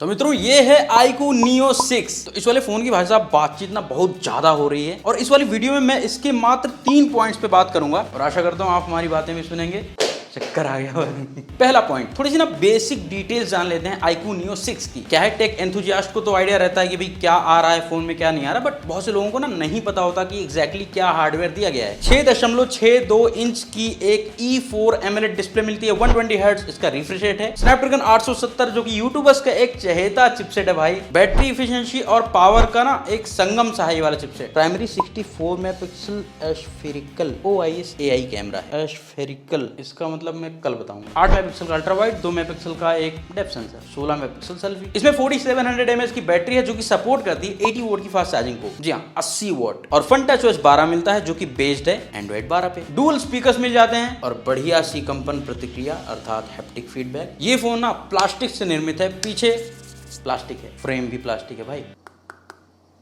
तो मित्रों ये है iQOO Neo 6। तो इस वाले फोन की भाई साहब बातचीत ना बहुत ज्यादा हो रही है और इस वाली वीडियो में मैं इसके मात्र 3 पॉइंट्स पे बात करूंगा और आशा करता हूं आप हमारी बातें भी सुनेंगे। चक्कर आ गया भाई। पहला पॉइंट, थोड़ी सी ना बेसिक डिटेल्स जान लेते हैं iQOO Neo 6 की। क्या है, टेक एंथुजियास्ट को तो आइडिया रहता है कि भाई क्या आ रहा है फोन में, क्या नहीं आ रहा, बट बहुत से लोगों को ना नहीं पता होता कि एग्जैक्टली क्या हार्डवेयर दिया गया है। 6.62 इंच की एक E4 AMOLED डिस्प्ले मिलती है, 120 हर्ट्ज इसका रिफ्रेश रेट है, स्नैपड्रैगन 870 जो कि यूट्यूबर्स का एक चहेता चिपसेट है भाई। बैटरी इफिशिएंसी और पावर का ना एक संगम सा है ये वाला chipset. Primary 64 megapixel aspherical OIS AI camera है। एस्फेरिकल इसका मतलब मैं कल बताऊंगा। 8 मेगापिक्सल का अल्ट्रा वाइड, 2 मेगापिक्सल का एक डेप्थ सेंसर, 16 मेगापिक्सल सेल्फी। इसमें 4700 mAh की बैटरी है जो कि सपोर्ट करती है 80 वोल्ट की फास्ट चार्जिंग को। जी हाँ, 80 वोल्ट। और फन टच OS 12 मिलता है जो कि बेस्ड है एंड्रॉइड 12 पे। डुअल स्पीकर्स मिल जाते हैं और बढ़िया सी कंपन प्रतिक्रिया अर्थात हैप्टिक फीडबैक। ये फोन ना प्लास्टिक से निर्मित है, पीछे प्लास्टिक है, फ्रेम भी प्लास्टिक है भाई,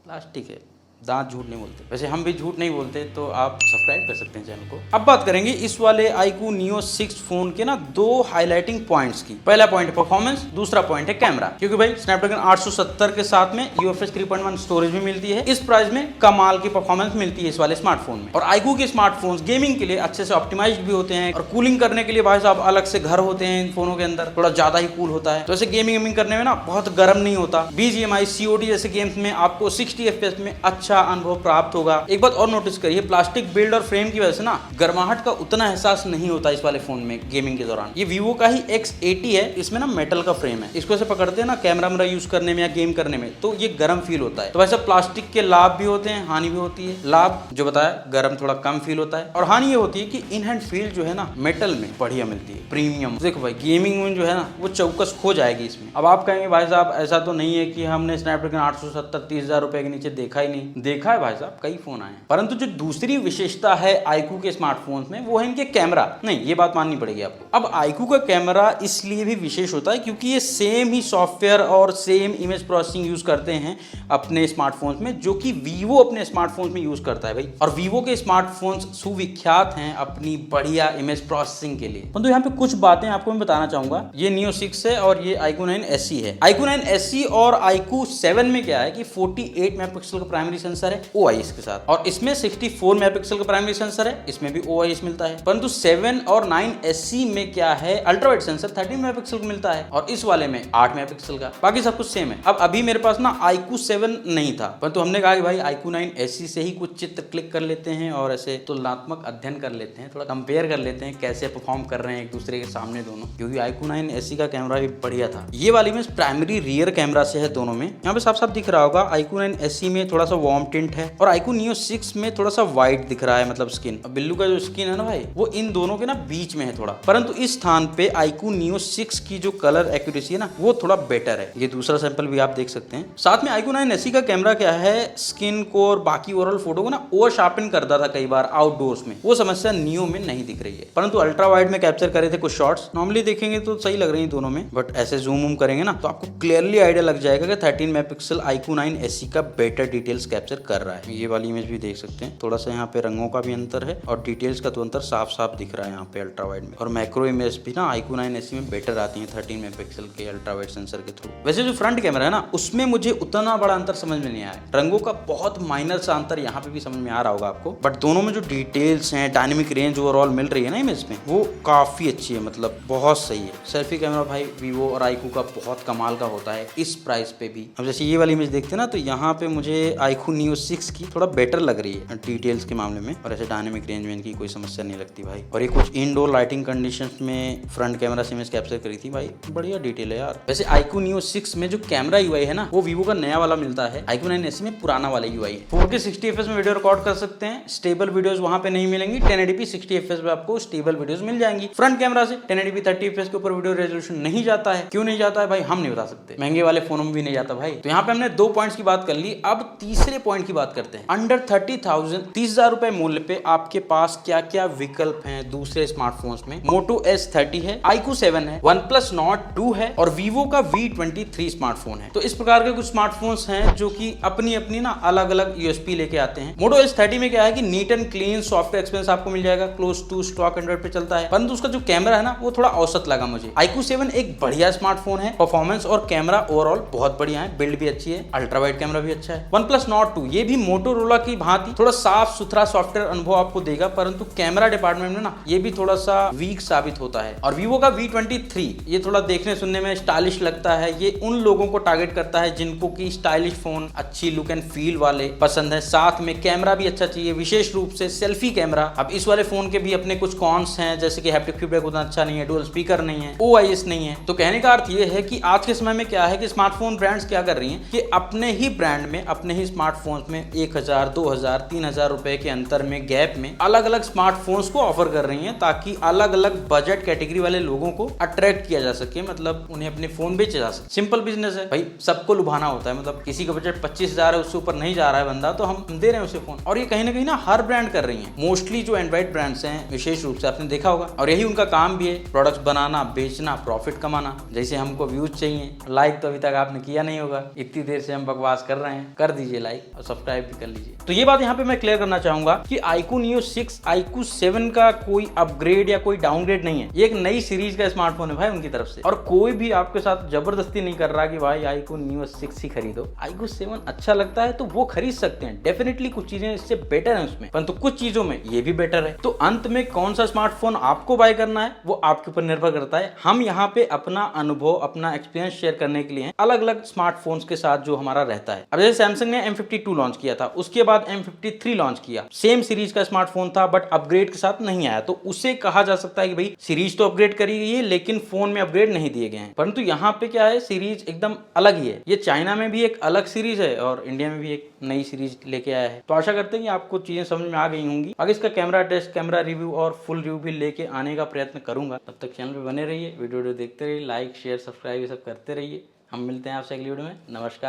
प्लास्टिक है। दांत झूठ नहीं बोलते, वैसे हम भी झूठ नहीं बोलते, तो आप सब्सक्राइब कर सकते हैं चैनल को। अब बात करेंगे इस वाले iQOO Neo 6 फोन के ना 2 हाइलाइटिंग पॉइंट्स की। पहला पॉइंट है परफॉर्मेंस, दूसरा पॉइंट है कैमरा। क्योंकि भाई स्नैपड्रैगन 870 के साथ में UFS 3.1 स्टोरेज भी मिलती है। इस प्राइस में कमाल की परफॉर्मेंस मिलती है इस वाले स्मार्टफोन में। और iQOO के स्मार्टफोन्स गेमिंग के लिए अच्छे से ऑप्टिमाइज्ड भी होते हैं और कूलिंग करने के लिए भाई साहब अलग से घर होते हैं इन फोनों के अंदर, थोड़ा ज्यादा ही कूल होता है। तो ऐसे गेमिंग करने में ना बहुत गर्म नहीं होता। BGMI COD जैसे गेम्स में आपको 60 FPS में अच्छा अनुभव प्राप्त होगा। एक बात और नोटिस करिए, प्लास्टिक बिल्ड और फ्रेम की वजह से ना गर्माहट का उतना एहसास नहीं होता इस वाले फोन में गेमिंग के दौरान। ये Vivo का ही X80 है, इसमें ना मेटल का फ्रेम है। इसको ऐसे पकड़ते हैं ना कैमरा यूज करने में या गेम करने में, तो ये गर्म फील होता है। तो वैसे प्लास्टिक के लाभ भी होते हैं, हानि भी होती है। लाभ जो बताया, गर्म थोड़ा कम फील होता है, और हानि ये होती है कि इन हैंड फील जो है ना मेटल में बढ़िया मिलती है, प्रीमियम। देखो भाई गेमिंग में जो है ना वो चौकस खो जाएगी इसमें। अब आप कहेंगे भाई साहब ऐसा तो नहीं है कि हमने स्नैपड्रैगन 870 30,000 रुपए के नीचे देखा ही नहीं। देखा है भाई साहब, कई फोन आए हैं। परंतु जो दूसरी विशेषता है iQOO के स्मार्टफोन्स में वो है इनके कैमरा। नहीं, ये बात माननी पड़ेगी आपको। अब iQOO का कैमरा इसलिए भी विशेष होता है क्योंकि ये सेम ही सॉफ्टवेयर और सेम इमेज प्रोसेसिंग यूज करते हैं अपने स्मार्टफोन्स में, जो कि Vivo अपने स्मार्टफोन्स में यूज करता है भाई। और Vivo के स्मार्टफोन्स सुविख्यात हैं अपनी बढ़िया इमेज प्रोसेसिंग के लिए। परंतु यहाँ पे कुछ बातें आपको मैं बताना चाहूंगा। ये Neo 6 है और ये iQOO 9 SE है। iQOO 9 SE और iQOO 7 में क्या है कि 48 मेगापिक्सल का प्राइमरी सेंसर है OIS के साथ, और इसमें 64 मेगापिक्सल का प्राइमरी सेंसर है, इसमें भी OIS मिलता है। परंतु 7 और 9 SE में क्या है, अल्ट्रा वाइड सेंसर 13 मेगापिक्सल का मिलता है और इस वाले में 8 मेगापिक्सल का। बाकी सब कुछ सेम है। अब अभी मेरे पास ना iQOO 7 नहीं था, परंतु हमने कहा कि भाई iQOO 9 SE से ही कुछ चित्र क्लिक कर लेते हैं और ऐसे तुलनात्मक अध्ययन कर लेते हैं, थोड़ा कंपेयर कर लेते हैं कैसे परफॉर्म कर रहे हैं एक दूसरे के सामने दोनों। क्योंकि iQOO 9 SE का कैमरा भी बढ़िया था। ये वाली में प्राइमरी रियर कैमरा से है दोनों में। यहाँ पे साफ साफ दिख रहा होगा iQOO 9 SE में थोड़ा सा वार्म टिंट है और iQOO Neo 6 में थोड़ा सा व्हाइट दिख रहा है, मतलब स्किन। बिल्लू का जो स्किन है ना भाई, वो इन दोनों के ना बीच में है थोड़ा। परंतु इस स्थान पे iQOO Neo 6 की जो कलर एक्यूरेसी है ना वो थोड़ा बेटर है। ये दूसरा सैंपल भी आप देख सकते हैं। साथ में iQOO 9 SE का कैमरा क्या है, स्किन को और बाकी ओवरऑल फोटो को ना ओवर शार्पन करता था कई बार आउटडोर्स में। वो समस्या Neo में नहीं दिख रही है। परंतु अल्ट्रा वाइड में कैप्चर करे थे कुछ शॉट्स, नॉर्मली देखेंगे तो सही लग रही है दोनों में, बट ऐसे जूम करेंगे ना तो आपको क्लियरली आइडिया लग जाएगा कि 13 मेगापिक्सल iQOO 9 SE का बेटर डिटेल्स कैप्चर कर रहा है। ये वाली इमेज भी देख सकते हैं, थोड़ा सा यहाँ पे रंगों का भी अंतर है और डिटेल्स का तो अंतर साफ साफ दिख रहा है यहाँ पे अल्ट्रा वाइड में। और मैक्रो इमेज भी ना iQOO 9 SE में बेटर आती है 13 मेगापिक्सल के अल्ट्रा वाइड सेंसर के थ्रू। वैसे जो फ्रंट कैमरा है ना उसमें मुझे उतना बड़ा अंतर समझ में नहीं आया। रंगों का बहुत माइनर सा अंतर यहाँ पे भी समझ में आ रहा होगा आपको, बट दोनों में जो डिटेल्स हैं, डायनेमिक रेंज ओवरऑल मिल रही है ना इमेज में, वो काफी अच्छी है, मतलब बहुत सही है। सेल्फी कैमरा भाई Vivo और iQOO का बहुत कमाल का होता है इस प्राइस पे भी। अब जैसे ये वाली इमेज देखते हैं ना तो यहाँ पे मुझे iQOO Neo 6 की थोड़ा बेटर लग रही है डिटेल्स के मामले में, और ऐसे डायनेमिक रेंज में इनकी कोई समस्या नहीं लगती भाई। और ये कुछ इनडोर लाइटिंग कंडीशंस में फ्रंट कैमरा से इमेज कैप्चर करी थी भाई, बढ़िया डिटेल है यार। वैसे iQOO Neo 6 में जो कैमरा UI है ना वो Vivo का नया वाला मिलता है, iQOO 9 SE में पुराना वाला UI है। 4K 60 FPS में वीडियो रिकॉर्ड कर सकते हैं। स्टेबल वीडियोस वहां पे नहीं मिलेंगी, 1080p 60 FPS पे आपको स्टेबल वीडियोस मिल जाएंगी। फ्रंट कैमरा से 1080p 30 FPS के ऊपर वीडियो रेजोल्यूशन नहीं जाता है। क्यों नहीं जाता है भाई हम नहीं बता सकते, महंगे वाले फोनों में भी नहीं जाता भाई। तो यहाँ पे हमने 2 पॉइंट्स की बात कर ली। अब तीसरे पॉइंट की बात करते हैं। अंडर 30,000 30,000 रुपए मूल्य पे आपके पास क्या क्या विकल्प हैं दूसरे स्मार्टफोन्स में। Moto S30 है, iQOO 7 है, OnePlus Nord 2 है और Vivo का V23 स्मार्टफोन है। तो इस प्रकार के कुछ स्मार्टफोन्स हैं जो कि अपनी अपनी ना अलग अलग यूएसपी लेके आते हैं। Moto S30 में क्या है कि neat and clean software experience आपको मिल जाएगा, क्लोज टू स्टॉक एंड्रॉइड पे चलता है, परंतु उसका जो कैमरा है ना वो थोड़ा औसत लगा मुझे। iQOO 7 एक बढ़िया स्मार्टफोन है, परफॉर्मेंस और कैमरा ओवरऑल बहुत बढ़िया है, बिल्ड भी अच्छी है, अल्ट्रा वाइड कैमरा भी अच्छा है। OnePlus Nord 2 ये भी मोटोरोला की भांति थोड़ा साफ सुथरा सॉफ्टवेयर अनुभव आपको देगा, परंतु कैमरा डिपार्टमेंट में ना ये भी थोड़ा सा वीक साबित होता है। और Vivo का V23 ये थोड़ा देखने सुनने में स्टाइलिश लगता है, ये उन लोगों को टारगेट करता है जिनको की स्टाइलिश फोन, अच्छी लुक एंड फील वाले पसंद है, साथ में कैमरा भी अच्छा चाहिए, विशेष रूप से सेल्फी कैमरा। अब इस वाले फोन के भी अपने कुछ कॉन्स हैं, जैसे कि हैप्टिक फीडबैक उतना अच्छा नहीं है, डुअल स्पीकर नहीं है, OIS नहीं है। तो कहने का अर्थ ये है कि आज के समय में क्या है कि स्मार्टफोन ब्रांड्स क्या कर रही हैं कि अपने ही ब्रांड में, अपने ही स्मार्टफोन्स में 1,000, 2,000, 3,000 रुपए के अंतर में, गैप में अलग अलग स्मार्टफोन्स को ऑफर कर रही हैं, ताकि अलग अलग बजट कैटेगरी वाले लोगों को अट्रैक्ट किया जा सके, मतलब उन्हें अपने फोन बेचे जा सके। सिंपल बिजनेस है भाई, सबको लुभाना होता है, मतलब किसी का बजट 25,000 है, उससे ऊपर नहीं जा रहा है बंदा, तो हम दे रहे हैं उसे फोन। और ये कहीं ना हर ब्रांड कर रही है, मोस्टली जो एंड्रॉइड ब्रांड्स हैं विशेष रूप से आपने देखा होगा, और यही उनका काम भी है, प्रोडक्ट्स बनाना, बेचना, प्रॉफिट कमाना। जैसे हमको व्यूज चाहिए, लाइक तो अभी तक आपने किया नहीं होगा, इतनी देर से हम बकवास कर रहे हैं, कर दीजिए लाइक और सब्सक्राइब भी कर लीजिए। तो ये बात यहाँ पे मैं क्लियर करना चाहूंगा कि iQOO Neo 6, iQOO 7 का कोई अपग्रेड या कोई डाउनग्रेड नहीं है, ये एक नई सीरीज का स्मार्टफोन है भाई उनकी तरफ से, और कोई भी आपके साथ जबरदस्ती नहीं कर रहा कि भाई iQOO Neo 6 ही खरीदो। iQOO 7 अच्छा लगता है तो वो खरीद सकते हैं, डेफिनेटली कुछ चीजें इससे बेटर है उसमें, परंतु कुछ चीजों में ये भी बेटर है। तो अंत में कौन सा स्मार्टफोन आपको बाय करना है वो आपके ऊपर निर्भर करता है। हम यहाँ पे अपना अनुभव, अपना एक्सपीरियंस शेयर करने के लिए अलग अलग स्मार्टफोन्स के साथ जो हमारा रहता है। अब जैसे सैमसंग ने M52 लॉन्च किया था, उसके बाद M53 लॉन्च किया, सेम सीरीज का स्मार्टफोन था बट अपग्रेड के साथ नहीं आया, तो उसे कहा जा सकता है कि भाई सीरीज तो अपग्रेड करी गई है लेकिन फोन में अपग्रेड नहीं दिए गए हैं। परंतु यहाँ पे क्या है, सीरीज एकदम अलग ही है, ये चाइना में भी एक अलग सीरीज है और इंडिया में भी एक नई सीरीज लेके आया है। तो आशा करते हैं कि आपको चीजें समझ में आ गई होंगी। आगे इसका कैमरा टेस्ट, कैमरा रिव्यू और फुल रिव्यू भी लेके आने का प्रयत्न करूंगा। तब तक चैनल पे बने रहिए, वीडियो देखते रहिए, लाइक शेयर सब्सक्राइब ये सब करते रहिए। हम मिलते हैं आपसे अगली वीडियो में। नमस्कार।